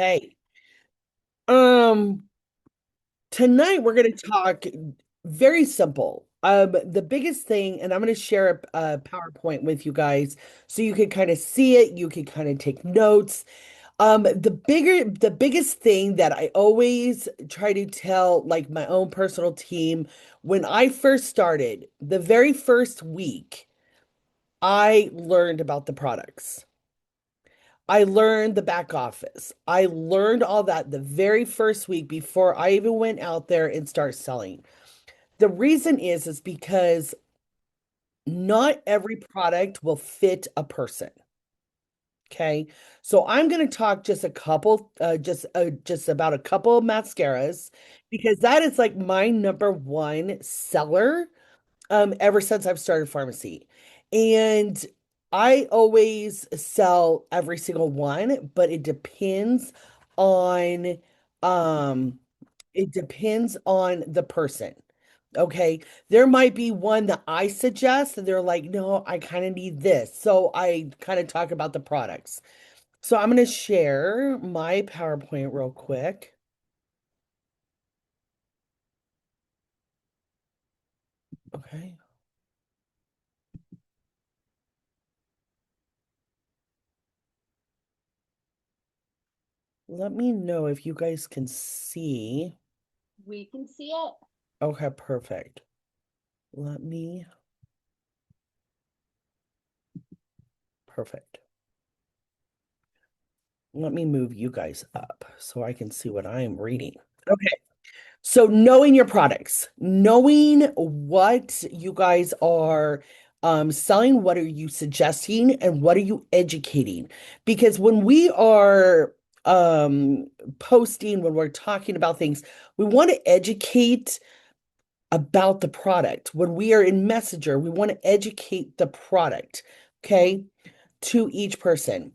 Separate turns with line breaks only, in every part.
Hey, um, tonight we're going to talk very simple. The biggest thing, and I'm going to share a PowerPoint with you guys so you can kind of see it, you can kind of take notes. The biggest thing that I always try to tell like my own personal team when I first started, the very first week, I learned about the products. I learned the back office. I learned all that the very first week before I even went out there and start selling. The reason is because not every product will fit a person. Okay. So I'm going to talk just a couple, just about a couple of mascaras because that is like my number one seller ever since I've started pharmacy. And I always sell every single one, but on um it depends on the person. Okay. There might be one that I suggest and they're like, no, I kind of need this. So I kind of talk about the products. So I'm going to share my PowerPoint real quick. Okay. Let me know if you guys can see.
We can see it.
Okay, perfect. Let me, perfect. Let me move you guys up so I can see what I am reading. Okay. So knowing your products, knowing what you guys are selling, what are you suggesting, and what are you educating? Because when we are um, posting, when we're talking about things, we want to educate about the product. When we are in Messenger, we want to educate the product, okay, to each person.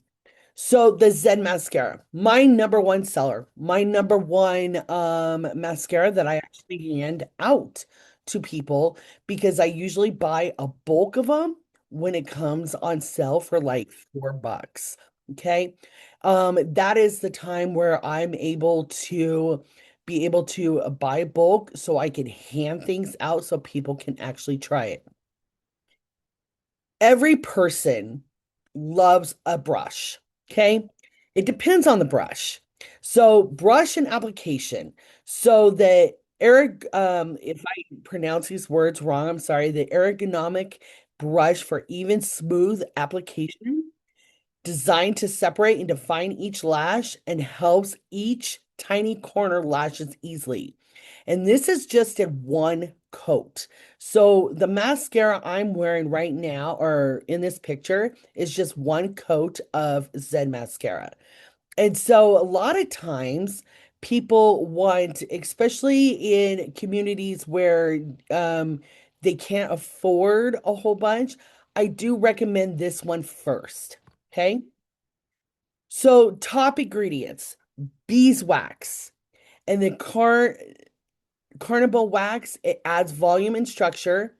So the Zen mascara, my number one seller, my number one mascara that I actually hand out to people because I usually buy a bulk of them when it comes on sale for like $4. Okay. That is the time where I'm able to be able to buy bulk so I can hand things out so people can actually try it. Every person loves a brush. Okay. It depends on the brush. So, brush and application. So, if I pronounce these words wrong, I'm sorry, the ergonomic brush for even smooth application designed to separate and define each lash and helps each tiny corner lashes easily. And this is just in one coat. So the mascara I'm wearing right now, or in this picture, is just one coat of Zen mascara. And so a lot of times people want, especially in communities where they can't afford a whole bunch, I do recommend this one first. Okay. So top ingredients, beeswax and the carnival wax, it adds volume and structure.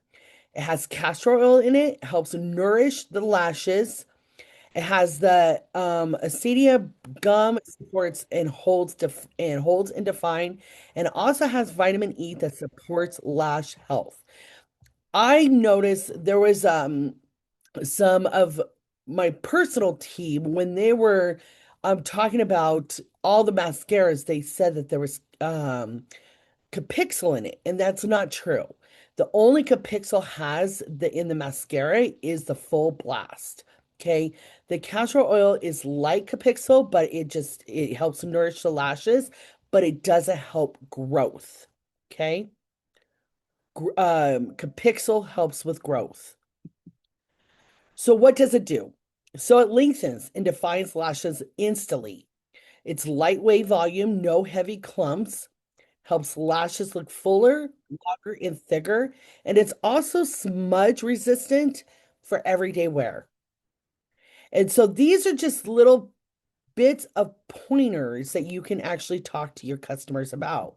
It has castor oil in it, helps nourish the lashes. It has the acetia gum supports and holds and define, and it also has vitamin E that supports lash health. I noticed there was some of my personal team when they were talking about all the mascaras, they said that there was Capixel in it, and that's not true. The only Capixel has in the mascara is the full blast. Okay. The castor oil is like Capixel, but it helps nourish the lashes, but it doesn't help growth. Okay. Capixel helps with growth. So what does it do? So it lengthens and defines lashes instantly. It's lightweight volume, no heavy clumps, helps lashes look fuller, longer, and thicker. And it's also smudge resistant for everyday wear. And so these are just little bits of pointers that you can actually talk to your customers about.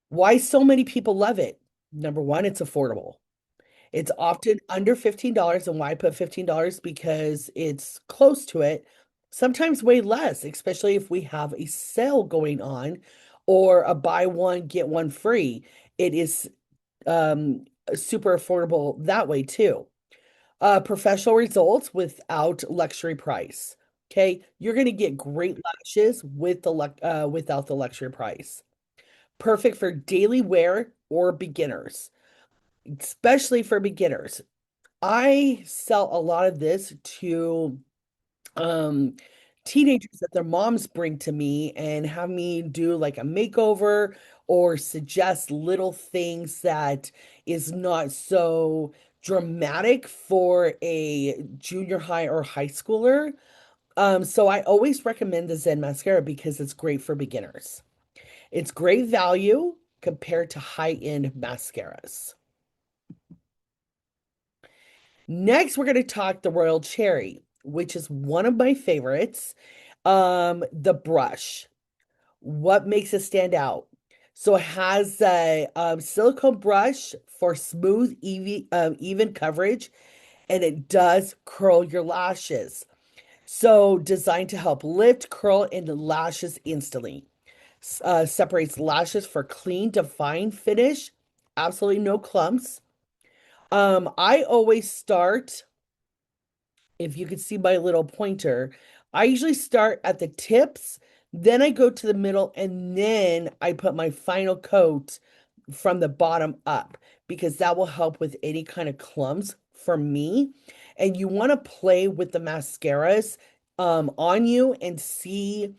Why so many people love it? Number one, it's affordable. It's often under $15. And why I put $15? Because it's close to it. sometimes way less, especially if we have a sale going on or a buy one, get one free. It is super affordable that way too. Professional results without luxury price. Okay, you're going to get great lashes with without the luxury price. Perfect for daily wear or beginners, especially for beginners. I sell a lot of this to um teenagers that their moms bring to me and have me do like a makeover or suggest little things that is not so dramatic for a junior high or high schooler. So I always recommend the Zen mascara because it's great for beginners. It's great value compared to high-end mascaras. Next, we're going to talk the Royal Cherry, which is one of my favorites. The brush. What makes it stand out? So it has a silicone brush for smooth, even coverage, and it does curl your lashes. So designed to help lift, curl, and lashes instantly. Separates lashes for clean, defined finish. Absolutely no clumps. I always start, if you could see my little pointer, I usually start at the tips, then I go to the middle, and then I put my final coat from the bottom up because that will help with any kind of clumps for me. And you want to play with the mascaras on you and see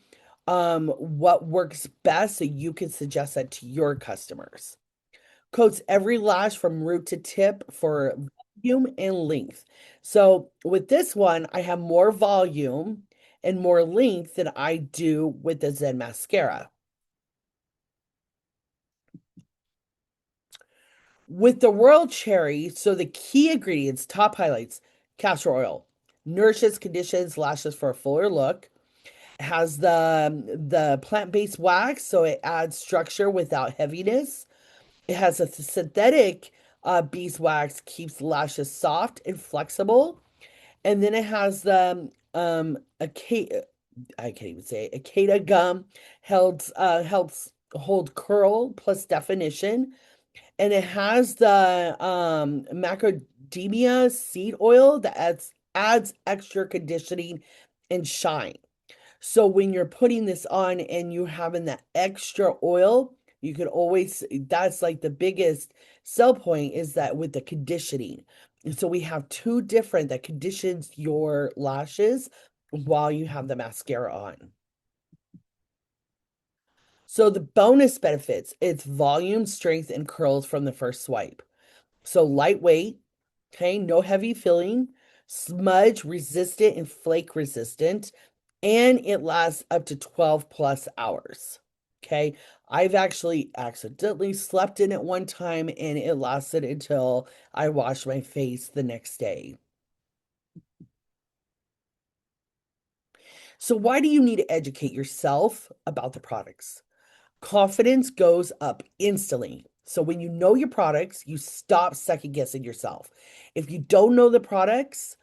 what works best so you can suggest that to your customers. Coats every lash from root to tip for volume and length. So with this one, I have more volume and more length than I do with the Zen mascara. With the Royal Cherry, so the key ingredients, top highlights, castor oil, nourishes, conditions, lashes for a fuller look. Has the plant-based wax, so it adds structure without heaviness. It has a synthetic beeswax, keeps lashes soft and flexible. And then it has the Acada, I can't even say it, Acada gum helps hold curl plus definition. And it has the macadamia seed oil that adds extra conditioning and shine. So when you're putting this on and you're having that extra oil, you could always, that's like the biggest sell point is that with the conditioning. And so we have two different that conditions your lashes while you have the mascara on. So the bonus benefits, it's volume, strength, and curls from the first swipe. So lightweight, okay, no heavy filling, smudge resistant and flake resistant, and it lasts up to 12 plus hours. Okay, I've actually accidentally slept in it one time and it lasted until I washed my face the next day. So, why do you need to educate yourself about the products? Confidence goes up instantly. So when you know your products, you stop second guessing yourself. If you don't know the products,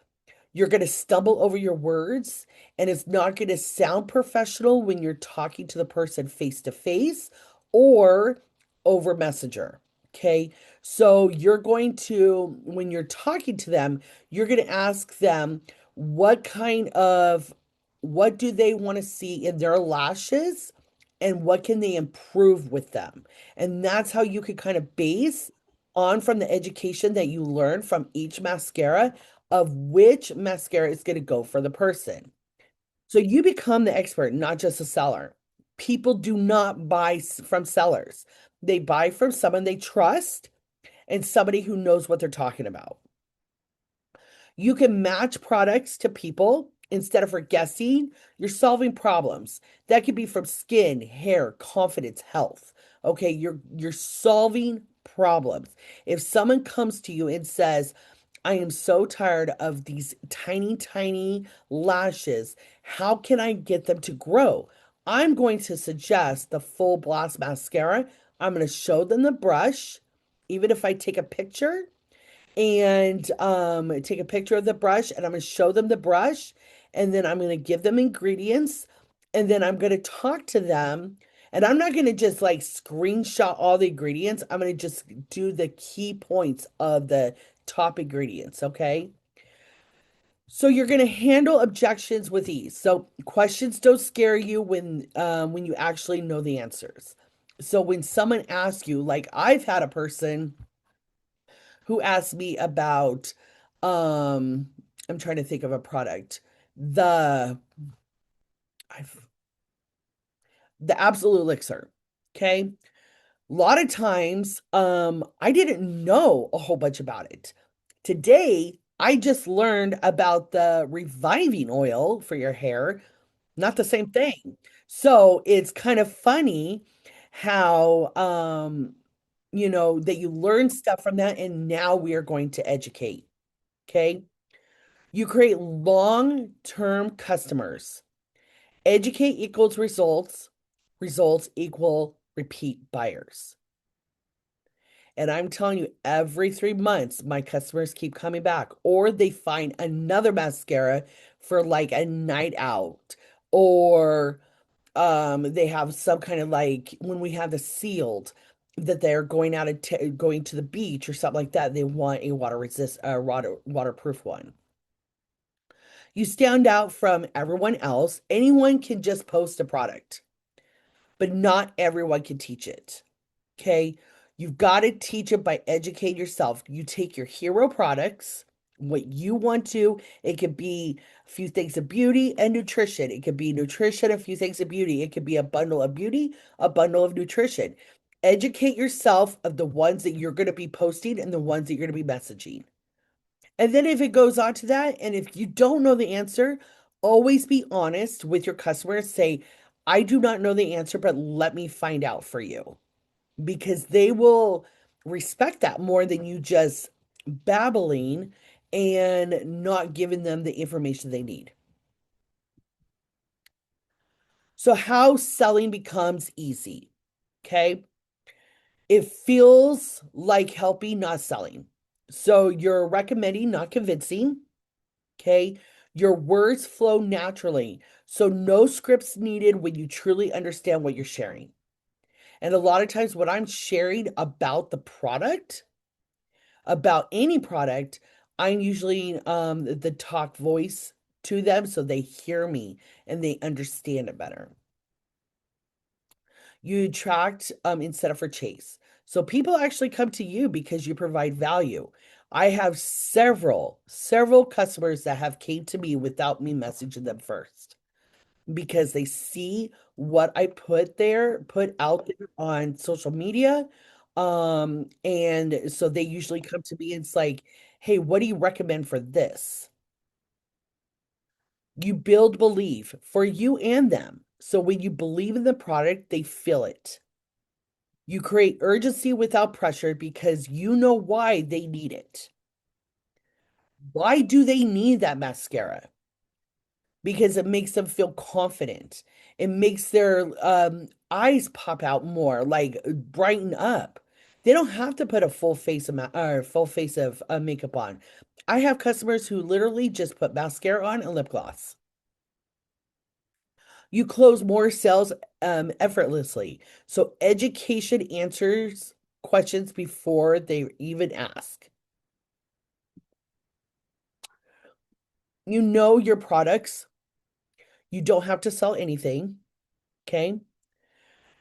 you're going to stumble over your words and it's not going to sound professional when you're talking to the person face to face or over Messenger. Okay. So you're going to, when you're talking to them, you're going to ask them what kind of, what do they want to see in their lashes and what can they improve with them? And that's how you can kind of base on from the education that you learn from each mascara of which mascara is going to go for the person. So you become the expert, not just a seller. People do not buy from sellers. They buy from someone they trust and somebody who knows what they're talking about. You can match products to people instead of for guessing. You're solving problems. That could be from skin, hair, confidence, health. Okay, you're solving problems. If someone comes to you and says, I am so tired of these tiny, tiny lashes. How can I get them to grow? I'm going to suggest the Full Blast Mascara. I'm going to show them the brush, even if I take a picture and take a picture of the brush and I'm going to show them the brush and then I'm going to give them ingredients, and then I'm going to talk to them. And I'm not going to just like screenshot all the ingredients. I'm going to just do the key points of the top ingredients, okay? So you're going to handle objections with ease. So questions don't scare you when you actually know the answers. So when someone asks you, like I've had a person who asked me about um I'm trying to think of a product. The I've, the Absolute Elixir. Okay? A lot of times I didn't know a whole bunch about it. Today, I just learned about the reviving oil for your hair, not the same thing. So it's kind of funny how that you learn stuff from that, and now we are going to educate. Okay. You create long-term customers. Educate equals results. Results equal repeat buyers. And I'm telling you, every 3 months, my customers keep coming back, or they find another mascara for like a night out, or they have some kind of like when we have the sealed that they're going out and going to the beach or something like that. They want a waterproof one. You stand out from everyone else. Anyone can just post a product, but not everyone can teach it. Okay. You've got to teach it by educating yourself. You take your hero products, what you want to. It could be a few things of beauty and nutrition. It could be nutrition, a few things of beauty. It could be a bundle of beauty, a bundle of nutrition. Educate yourself of the ones that you're going to be posting and the ones that you're going to be messaging. And then if it goes on to that, and if you don't know the answer, always be honest with your customers. Say, I do not know the answer, but let me find out for you. Because they will respect that more than you just babbling and not giving them the information they need. So, how selling becomes easy. Okay. It feels like helping, not selling. So, you're recommending, not convincing. Okay. Your words flow naturally. So, no scripts needed when you truly understand what you're sharing. And a lot of times, what I'm sharing about the product, about any product, I'm usually the talk voice to them so they hear me and they understand it better. You attract instead of for chase. So people actually come to you because you provide value. I have several customers that have came to me without me messaging them first because they see what I put out there on social media. And so they usually come to me and it's like, hey, what do you recommend for this? You build belief for you and them. So when you believe in the product, they feel it. You create urgency without pressure because you know why they need it. Why do they need that mascara? Because it makes them feel confident. It makes their eyes pop out more, like brighten up. They don't have to put a full face of full face of makeup on. I have customers who literally just put mascara on and lip gloss. You close more sales effortlessly. So education answers questions before they even ask. You know your products. You don't have to sell anything. Okay.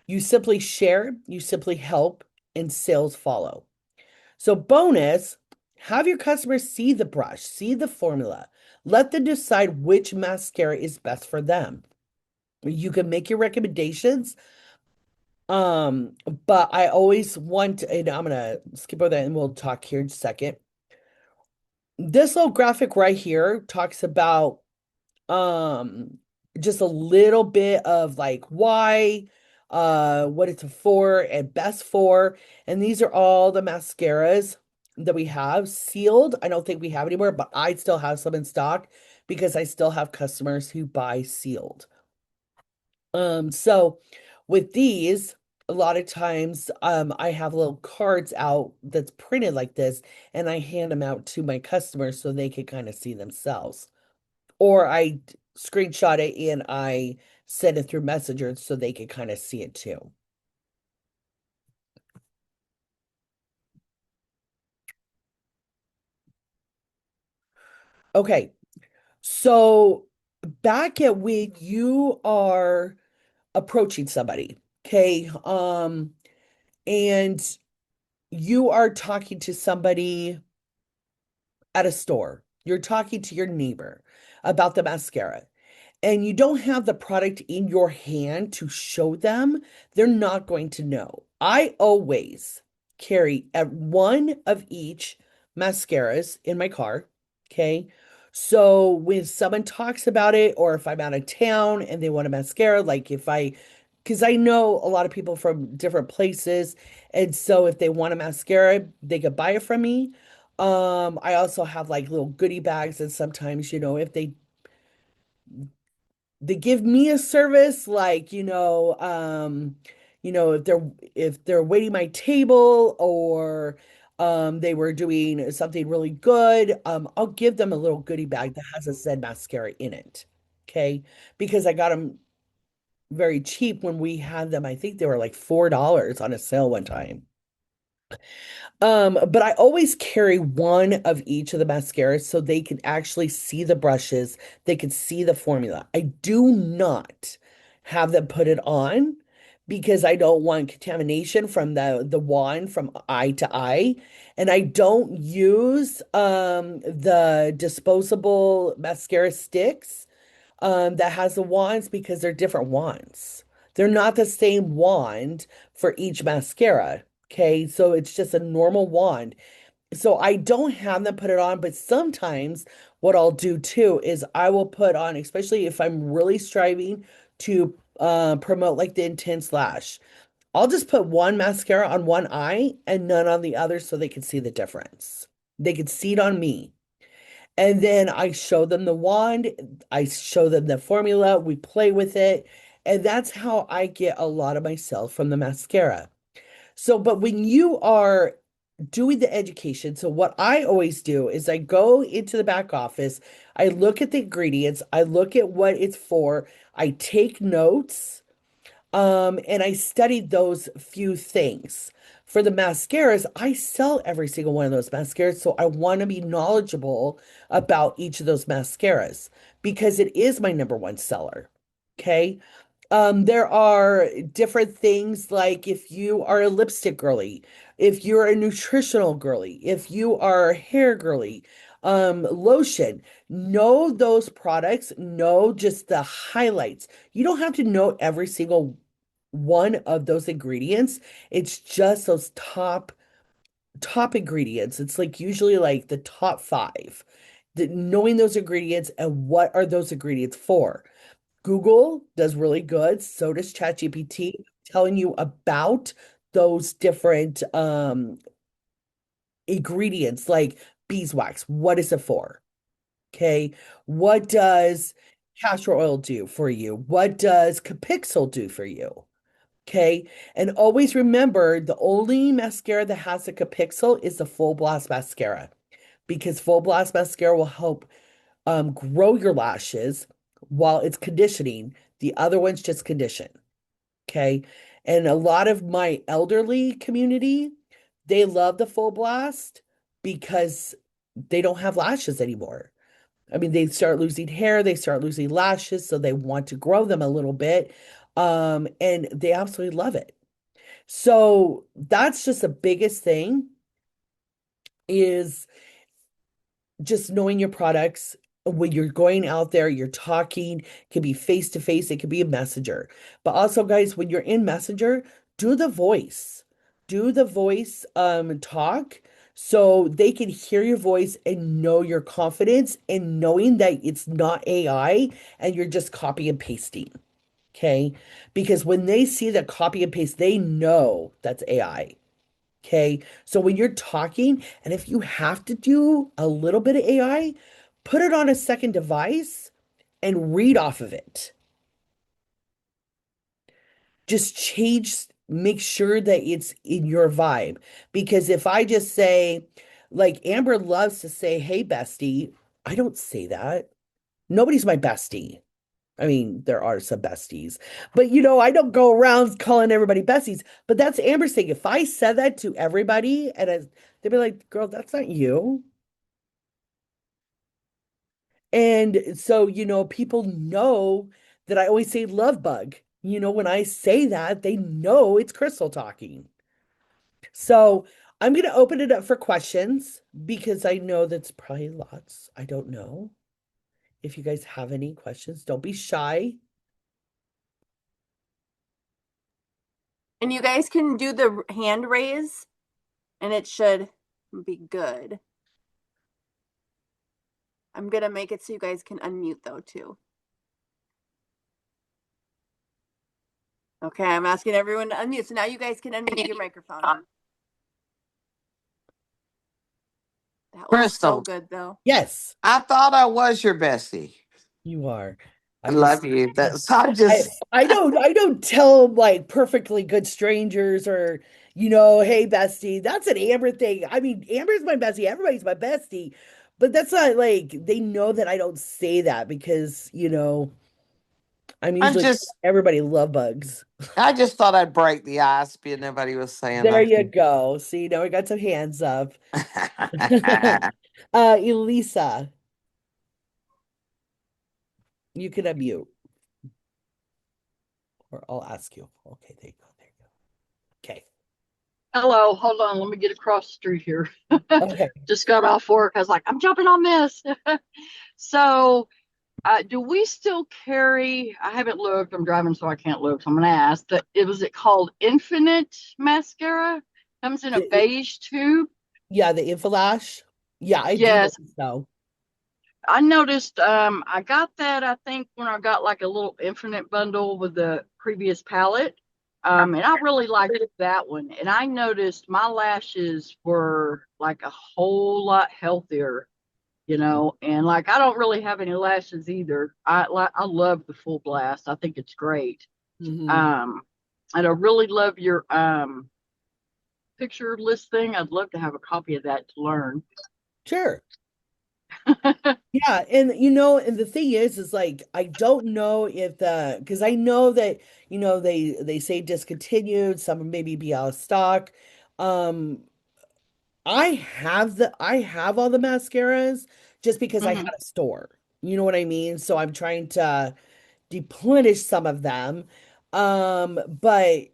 You simply share, you simply help, and sales follow. So, bonus, have your customers see the brush, see the formula. Let them decide which mascara is best for them. You can make your recommendations. Um, but I always want, and I'm gonna skip over that and we'll talk here in a second. This little graphic right here talks about um just a little bit of like why what it's for and best for, and these are all the mascaras that we have sealed. I don't think we have anymore, but I still have some in stock because I still have customers who buy sealed. So with these, a lot of times I have little cards out that's printed like this, and I hand them out to my customers so they can kind of see themselves. or I screenshot it and I send it through Messenger so they can kind of see it too. Okay, so back at when you are approaching somebody, okay, and you are talking to somebody at a store, you're talking to your neighbor about the mascara, and you don't have the product in your hand to show them, they're not going to know. I always carry at one of each mascaras in my car. Okay. So when someone talks about it, or if I'm out of town and they want a mascara, like if I, because I know a lot of people from different places. And so if they want a mascara, they could buy it from me. I also have like little goodie bags, and sometimes, if they give me a service like if they're waiting my table, or they were doing something really good, I'll give them a little goodie bag that has a Zen mascara in it. Okay, because I got them very cheap when we had them. I think they were like $4 on a sale one time. But I always carry one of each of the mascaras so they can actually see the brushes, they can see the formula. I do not have them put it on because I don't want contamination from the wand from eye to eye. And I don't use the disposable mascara sticks that has the wands because they're different wands. They're not the same wand for each mascara. Okay, so it's just a normal wand. So I don't have them put it on, but sometimes what I'll do too is I will put on, especially if I'm really striving to promote like the intense lash. I'll just put one mascara on one eye and none on the other so they can see the difference. They can see it on me. And then I show them the wand, I show them the formula, we play with it, and that's how I get a lot of myself from the mascara. So, but when you are doing the education, so what I always do is I go into the back office, I look at the ingredients, I look at what it's for, I take notes, and I studied those few things. For the mascaras, I sell every single one of those mascaras, so I want to be knowledgeable about each of those mascaras because it is my number one seller. Okay. There are different things like if you are a lipstick girly, if you're a nutritional girly, if you are a hair girly, lotion, know those products, know just the highlights. You don't have to know every single one of those ingredients. It's just those top ingredients. It's like usually like the top five. Knowing those ingredients and what are those ingredients for. Google does really good. So does ChatGPT, telling you about those different ingredients like beeswax. What is it for? Okay. What does castor oil do for you? What does Capixel do for you? Okay. And always remember the only mascara that has a Capixel is the Full Blast Mascara because Full Blast Mascara will help grow your lashes while it's conditioning. The other ones just condition. Okay. And a lot of my elderly community, they love the Full Blast because they don't have lashes anymore. I mean, they start losing hair, they start losing lashes, so they want to grow them a little bit. And they absolutely love it. So that's just the biggest thing is just knowing your products when you're going out there, you're talking, it can be face to face, it could be a messenger. But also, guys, when you're in messenger, do the voice. Do the voice talk so they can hear your voice and know your confidence and knowing that it's not AI and you're just copy and pasting. Okay. Because when they see that copy and paste, they know that's AI. Okay. So when you're talking, and if you have to do a little bit of AI, put it on a second device and read off of it. Just change, make sure that it's in your vibe. Because if I just say, like Amber loves to say, hey, bestie, I don't say that. Nobody's my bestie. I mean, there are some besties, but I don't go around calling everybody besties. But that's Amber's thing. If I said that to everybody, they'd be like, "Girl, that's not you." And so, people know that I always say love bug. When I say that, they know it's Crystal talking. So I'm going to open it up for questions because I know that's probably lots. I don't know. If you guys have any questions, don't be shy.
And you guys can do the hand raise and it should be good. I'm gonna make it so you guys can unmute though too. Okay, I'm asking everyone to unmute. So now you guys can unmute your microphone. That was so
Crystal,
good though.
Yes,
I thought I was your bestie.
you are.
I
I'm just
love you. That's I
I
just
I don't tell like perfectly good strangers or hey bestie. That's an Amber thing. I mean, Amber's my bestie. Everybody's my bestie. But that's not like they know that I don't say that because, I'm
I
usually
just
everybody love bugs.
I just thought I'd break the ice, but nobody was saying
There you
nothing.
go. See, now we got some hands up. Elisa, you can unmute or I'll ask you. Okay, there you go. There you go. Okay.
Hello, hold on. Let me get across the street here.
Okay.
Just got off work. I was like, I'm jumping on this. So, do we still carry? I haven't looked. I'm driving, so I can't look. So I'm going to ask that. Was it called Infinite Mascara? Comes in a
The,
beige tube.
yeah, the Infolash. Yeah, I do
Yes,
believe so.
I noticed. I got that. I think when I got like a little Infinite bundle with the previous palette. And I really liked that one. And I noticed my lashes were like a whole lot healthier, and like I don't really have any lashes either. I love the full blast. I think it's great.
Hmm.
Um, and I really love your picture list thing. I'd love to have a copy of that to learn.
Sure. Yeah, and and the thing is like I don't know if because I know that they say discontinued, some maybe be out of stock. Um, I have all the mascaras just because I
Hmm.
had a store. You know what I mean? So I'm trying to deplenish some of them. But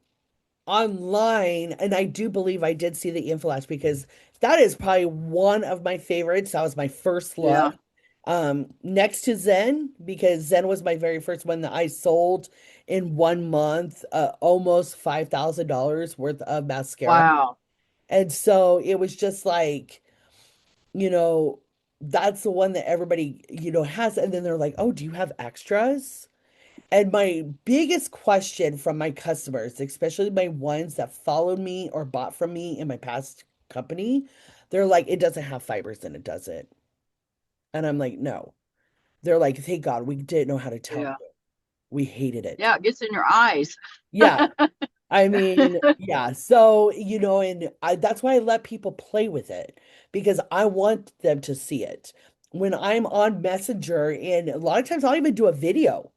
online, and I do believe I did see the Inflash because that is probably one of my favorites. That was my first love.
Yeah.
Next to Zen, because Zen was my very first one that I sold in 1 month, almost $5,000 worth of mascara.
Wow.
And so it was just like, you know, that's the one that everybody, has. And then they're like, oh, do you have extras? And my biggest question from my customers, especially my ones that followed me or bought from me in my past company, they're like, it doesn't have fibers in it, does it? And I'm like, no. They're like, thank God we didn't know how to tell
Yeah.
you. We hated it.
Yeah. It gets in your eyes.
Yeah. I mean, yeah. So, and that's why I let people play with it because I want them to see it. When I'm on Messenger, and a lot of times I'll even do a video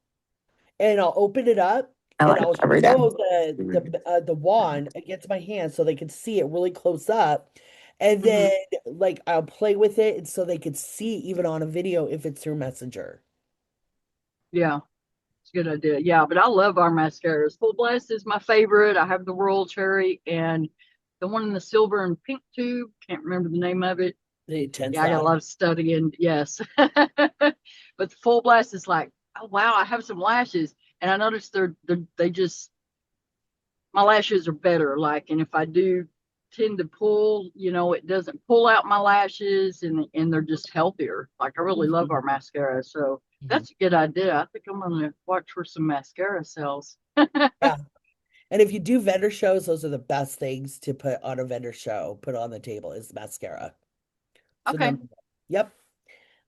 and I'll open it up
I
and
like
I'll
every day.
show the wand against my hand so they can see it really close up. And then
Hmm.
like I'll play with it and so they could see even on a video if it's through Messenger.
Yeah. It's a good idea. Yeah. But I love our mascaras. Full Blast is my favorite. I have the Royal Cherry and the one in the silver and pink tube. Can't remember the name of it.
The 10
Yeah, I got a
flat.
lot of studying, yes. But the full blast is like, oh wow, I have some lashes, and I noticed they just my lashes are better. Like, and if I do tend to pull, it doesn't pull out my lashes, and they're just healthier. Like, I really love
Mhm.
our mascara, so
Mhm.
that's a good idea. I think I'm gonna watch for some mascara sales.
Yeah. And if you do vendor shows, those are the best things to put on a vendor show, put on the table is mascara. So
Okay,
number one. Yep.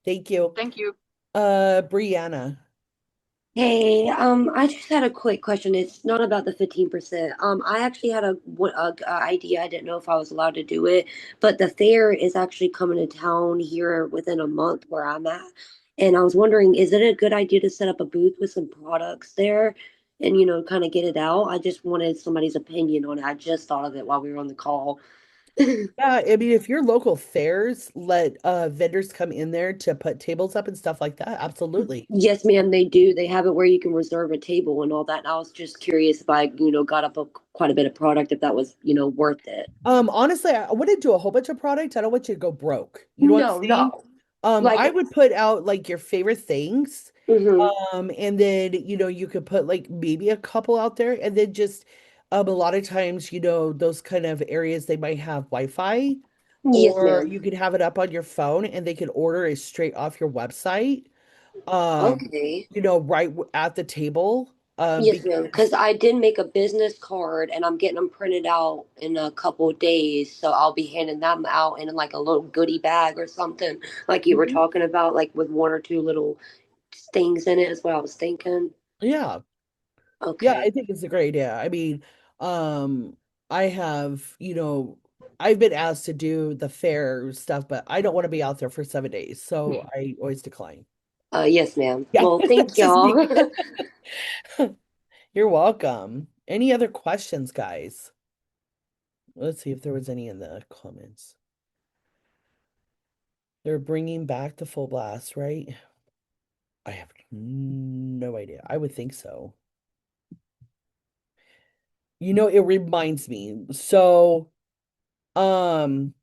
Thank you.
thank you.
Brianna.
Hey, I just had a quick question. It's not about the 15%. I actually had a idea. I didn't know if I was allowed to do it, but the fair is actually coming to town here within a month where I'm at. And I was wondering, is it a good idea to set up a booth with some products there and, kind of get it out? I just wanted somebody's opinion on it. I just thought of it while we were on the call.
Yeah, I mean, if your local fairs let vendors come in there to put tables up and stuff like that, absolutely.
Yes, ma'am, they do. They have it where you can reserve a table and all that. And I was just curious if I, got up quite a bit of product, if that was, worth it.
Honestly, I wouldn't do a whole bunch of product. I don't want you to go broke. You know what I'm
No,
saying?
no. Like,
I would put out like your favorite things.
hmm
And then, you could put like maybe a couple out there and then just a lot of times, those kind of areas they might have Wi-Fi
yes,
or
ma'am.
you could have it up on your phone and they can order it straight off your website. Um,
Okay.
right at the table.
Yes, ma'am.
Because
Because I did make a business card and I'm getting them printed out in a couple of days. So I'll be handing them out in like a little goodie bag or something, like you were
Mhm.
talking about, like with one or two little things in it, is what I was thinking.
Yeah. Yeah, I
Okay.
think it's a great idea. I mean, I have, I've been asked to do the fair stuff, but I don't want to be out there for 7 days, so I always decline.
Yes, ma'am.
Yeah,
Well, thank
that's just me.
y'all.
You're welcome. Any other questions, guys? Let's see if there was any in the comments. They're bringing back the full blast, right? I have no idea. I would think so. It reminds me. So, um,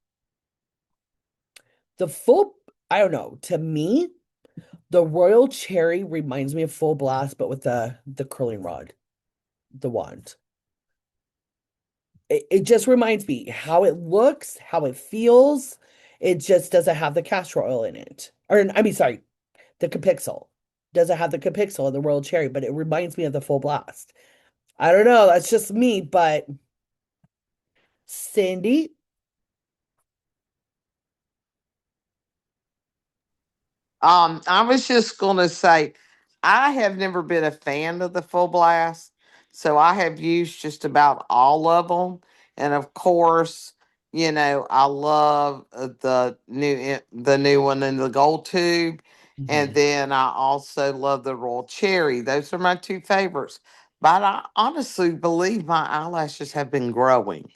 the full, I don't know, to me, the Royal Cherry reminds me of Full Blast, but with the curling rod, the wand. It just reminds me how it looks, how it feels. It just doesn't have the castor oil in it. Or I mean, sorry, the Capixul. Doesn't have the Capixul and the Royal Cherry, but it reminds me of the Full Blast. I don't know, that's just me, but Cindy,
I was just gonna say, I have never been a fan of the full blast, so I have used just about all of them, and of course, I love the new one in the gold tube, and
Mhm.
then I also love the royal cherry. Those are my two favorites. But I honestly believe my eyelashes have been growing.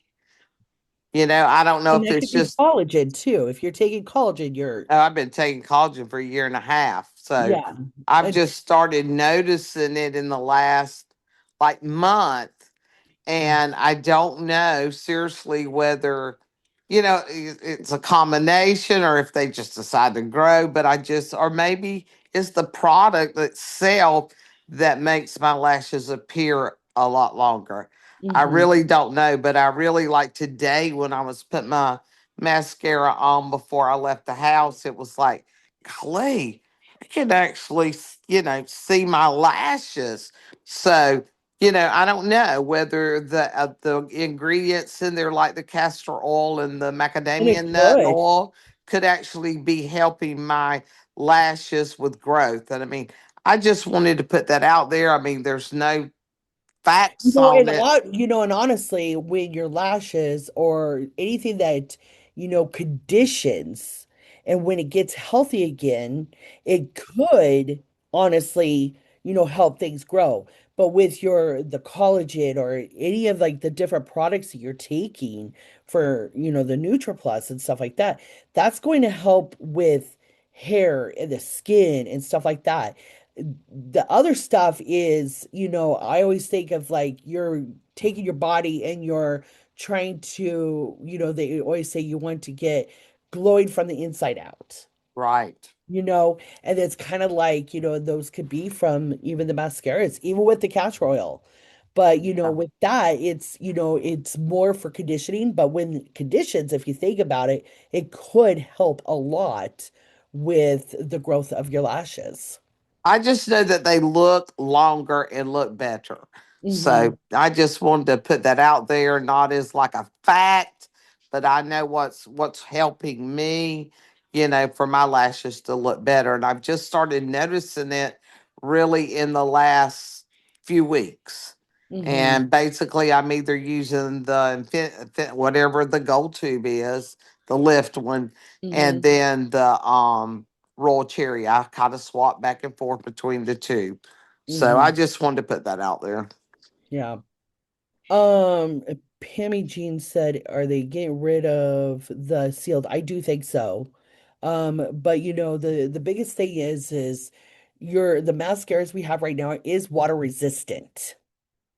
I don't know
And
if
that
it's
could be
just
collagen too. If you're taking collagen, you're,
I've been taking collagen for a year and a half. So
yeah.
I've
It's
just started noticing it in the last like month. And I don't know seriously whether, it's a combination or if they just decide to grow, but or maybe it's the product itself that makes my lashes appear a lot longer. I
Mhm.
really don't know, but I really like today when I was putting my mascara on before I left the house, it was like, golly, I can actually, see my lashes. So, I don't know whether the ingredients in there, like the castor oil and the
And it
macadamia nut
could.
oil, could actually be helping my lashes with growth. And I mean, I just wanted to put that out there. I mean, there's no facts on it.
And honestly, when your lashes or anything that, conditions and when it gets healthy again, it could honestly, help things grow. But with the collagen or any of like the different products that you're taking for, the NutriPlus and stuff like that, that's going to help with hair and the skin and stuff like that. The other stuff is, I always think of like you're taking your body and you're trying to, they always say you want to get glowing from the inside out,
Right.
and it's kind of like, those could be from even the mascaras, even with the castor oil. But, with that, it's more for conditioning. But when conditions, if you think about it, it could help a lot with the growth of your lashes.
I just know that they look longer and look better.
Hmm.
So I just wanted to put that out there, not as like a fact, but I know what's helping me, for my lashes to look better. And I've just started noticing it really in the last few weeks.
Hmm.
And basically, I'm either using whatever the gold tube is, the lift one,
Hmm.
and then the Royal Cherry. I kind of swap back and forth between the two. So I
Hmm.
just wanted to put that out there.
Yeah. Pammy Jean said, are they getting rid of the sealed? I do think so. But the biggest thing is the mascaras we have right now is water resistant.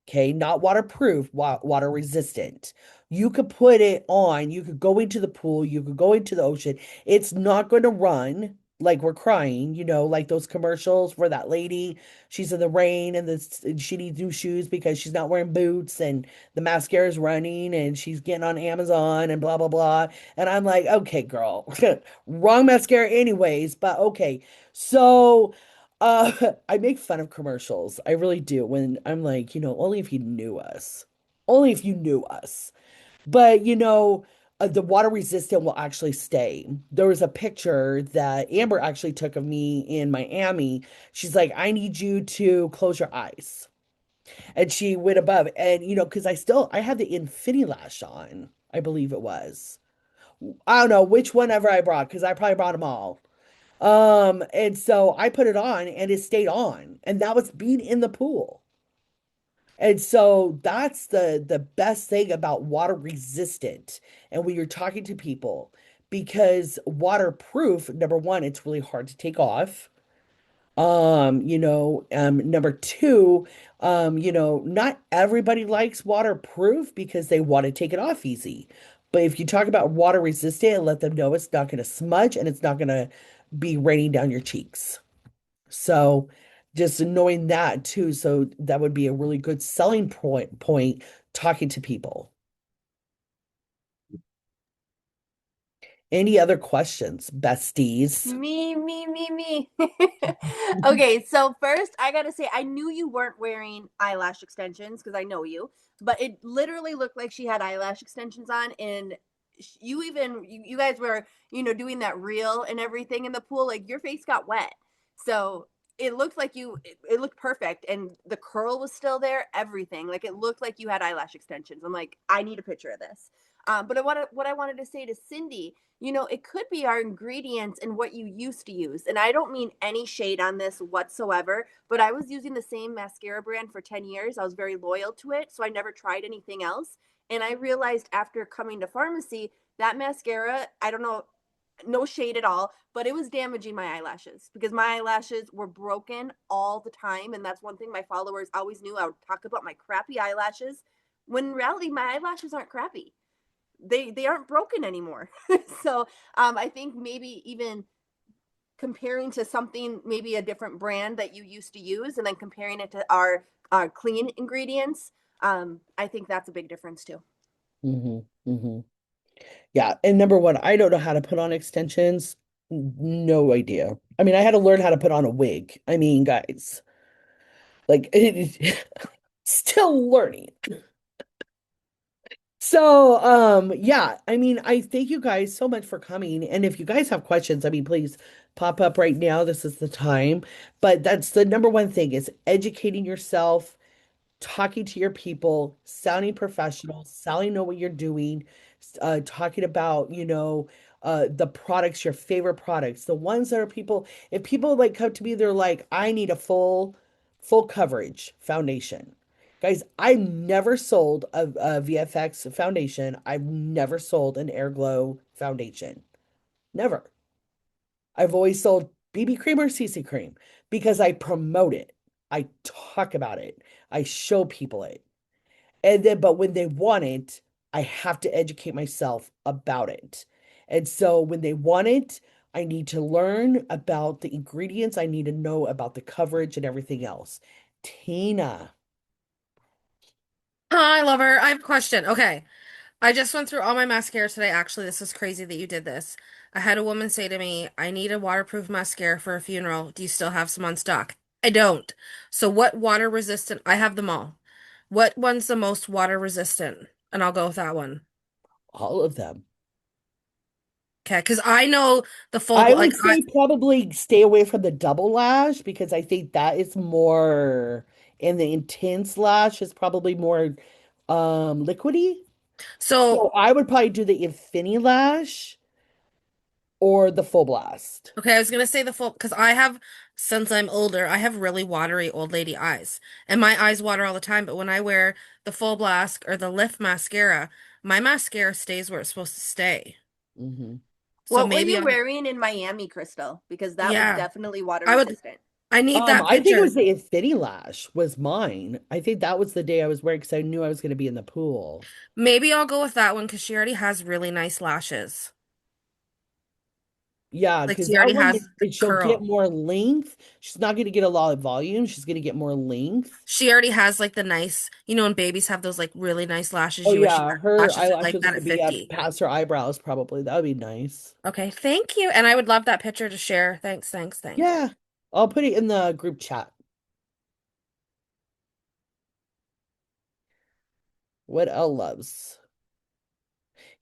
Okay, not waterproof, water resistant. You could put it on, you could go into the pool, you could go into the ocean. It's not going to run like we're crying, like those commercials where that lady, she's in the rain and she needs new shoes because she's not wearing boots and the mascara is running and she's getting on Amazon and blah blah blah. And I'm like, okay, girl, wrong mascara anyways, but okay. So I make fun of commercials. I really do when I'm like, only if you knew us. Only if you knew us. But the water resistant will actually stay. There was a picture that Amber actually took of me in Miami. She's like, I need you to close your eyes. And she went above and because I had the Infinity Lash on, I believe it was. I don't know which one ever I brought, because I probably brought them all. And so I put it on and it stayed on, and that was being in the pool. And so that's the best thing about water resistant. And when you're talking to people, because waterproof, number one, it's really hard to take off. Number two, not everybody likes waterproof because they want to take it off easy. But if you talk about water resistant and let them know it's not going to smudge and it's not going to be raining down your cheeks. So just knowing that too, so that would be a really good selling point talking to people. Any other questions, besties?
Me. Okay, so first I gotta say, I knew you weren't wearing eyelash extensions because I know you, but it literally looked like she had eyelash extensions on, and you guys were, doing that reel and everything in the pool, like your face got wet. So it looked like it looked perfect, and the curl was still there, everything. Like it looked like you had eyelash extensions. I'm like, I need a picture of this. But what I wanted to say to Cindy, it could be our ingredients and what you used to use. And I don't mean any shade on this whatsoever, but I was using the same mascara brand for 10 years. I was very loyal to it, so I never tried anything else. And I realized after coming to pharmacy, that mascara, I don't know, no shade at all, but it was damaging my eyelashes because my eyelashes were broken all the time. And that's one thing my followers always knew. I would talk about my crappy eyelashes when in reality, my eyelashes aren't crappy, they aren't broken anymore. So I think maybe even comparing to something, maybe a different brand that you used to use, and then comparing it to our clean ingredients, I think that's a big difference too.
Hmm. Hmm. Yeah. And number one, I don't know how to put on extensions. No idea. I mean, I had to learn how to put on a wig. I mean, guys, like still learning. So, yeah, I mean, I thank you guys so much for coming. And if you guys have questions, I mean, please pop up right now. This is the time. But that's the number one thing is educating yourself, talking to your people, sounding professional, sounding know what you're doing, talking about, the products, your favorite products, the ones that are if people like come to me, they're like, I need a full coverage foundation. Guys, I've never sold a VFX foundation. I've never sold an Airglow foundation. Never. I've always sold BB cream or CC cream because I promote it. I talk about it. I show people it. And then, but when they want it, I have to educate myself about it. And so when they want it, I need to learn about the ingredients. I need to know about the coverage and everything else. Tina.
Hi, lover. I have a question. Okay. I just went through all my mascara today. Actually, this is crazy that you did this. I had a woman say to me, I need a waterproof mascara for a funeral. Do you still have some on stock? I don't. So, what water resistant? I have them all. What one's the most water resistant? And I'll go with that one.
All of them.
Okay. Because I know the full,
I
like,
would say probably stay away from the double lash because I think that is more, and the intense lash is probably more liquidy.
so
So I would probably do the Infinity Lash or the full blast?
Okay, I was gonna say the full because since I'm older, I have really watery old lady eyes, and my eyes water all the time. But when I wear the full blast or the lift mascara, my mascara stays where it's supposed to stay.
Hmm.
So
What were
maybe
you
I'll,
wearing in Miami, Crystal? Because that was
yeah,
definitely water
I would.
resistant.
I need that
I think it
picture.
was the Infinity Lash was mine. I think that was the day I was wearing because I knew I was going to be in the pool.
Maybe I'll go with that one because she already has really nice lashes.
Yeah,
Like
because
she
that
already
one
has the
she'll get
curl.
more length. She's not going to get a lot of volume. She's going to get more length.
She already has like the nice, when babies have those like really nice lashes,
Oh
you wish you
yeah,
had
her
lashes like
eyelashes
that
would
at
be up
50.
past her eyebrows probably. That would be nice.
Okay, thank you. And I would love that picture to share. Thanks, thanks, thanks.
Yeah, I'll put it in the group chat. What Elle loves.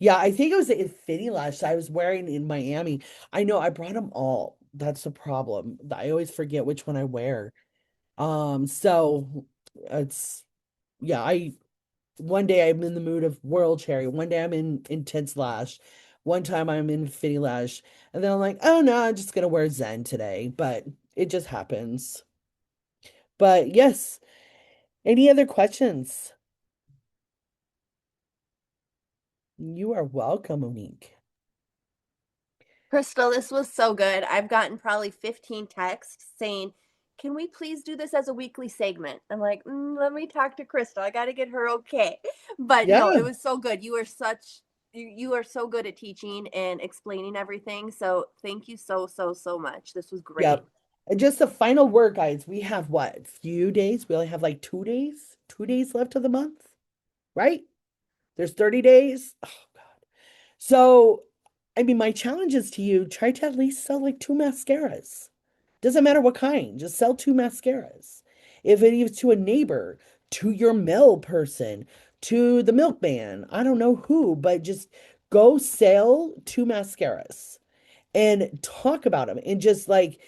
Yeah, I think it was the Infinity Lash I was wearing in Miami. I know I brought them all. That's the problem. I always forget which one I wear. So it's yeah, I one day I'm in the mood of World Cherry, one day I'm in Intense Lash, one time I'm in Infinity Lash, and then I'm like, oh no, I'm just gonna wear Zen today. But it just happens. But yes, any other questions? You are welcome, Monique.
Crystal, this was so good. I've gotten probably 15 texts saying, can we please do this as a weekly segment? I'm like, let me talk to Crystal. I got to get her okay. But no,
Yeah.
it was so good. You are so good at teaching and explaining everything. So thank you so, so, so much. This was great.
Yep. And just the final word, guys. We have what? Few days? We only have like 2 days? 2 days left of the month, right? There's 30 days. Oh God. So, I mean, my challenge is to you, try to at least sell like two mascaras. Doesn't matter what kind, just sell two mascaras. If it is to a neighbor, to your mail person, to the milkman, I don't know who, but just go sell two mascaras and talk about them and just like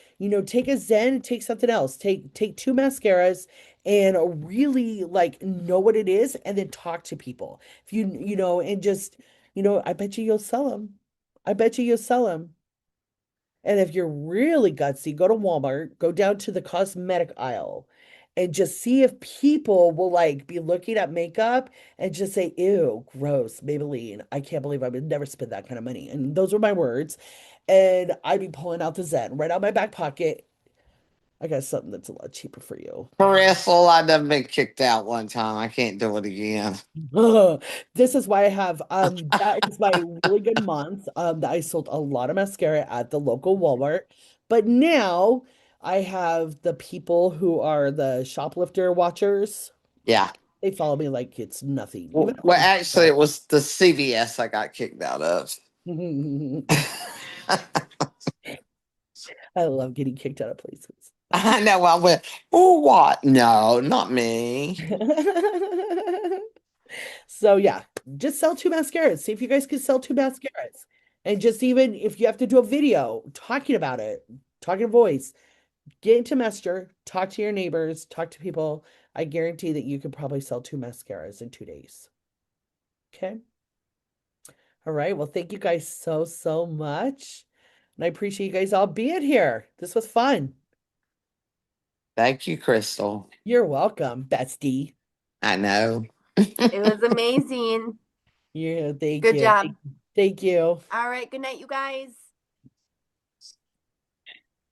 take a zen, take something else, take two mascaras and really like know what it is and then talk to people if and just I bet you you'll sell them. I bet you you'll sell them. And if you're really gutsy, go to Walmart, go down to the cosmetic aisle and just see if people will like be looking at makeup and just say, ew, gross, Maybelline. I can't believe I would never spend that kind of money. And those were my words. And I'd be pulling out the Zen right out of my back pocket. I got something that's a lot cheaper for you.
Caressel, I done been kicked out one time. I can't do it again.
This is why I have that was my really good month. That I sold a lot of mascara at the local Walmart. But now I have the people who are the shoplifter watchers.
Yeah.
They follow me like it's nothing. Even
Well, actually, it was the CVS I got kicked out of.
I love getting kicked out of places.
I know. I went, oh, what? No, not me.
So yeah, just sell two mascaras. See if you guys can sell two mascaras. And just even if you have to do a video talking about it, talking voice, get into Messenger, talk to your neighbors, talk to people. I guarantee that you could probably sell two mascaras in 2 days. Okay. All right. Well, thank you guys so, so much. And I appreciate you guys all being here. This was fun.
Thank you, Crystal.
You're welcome, bestie.
I know.
It was amazing.
Yeah, thank
Good
you.
job.
Thank you.
All right. Good night, you guys.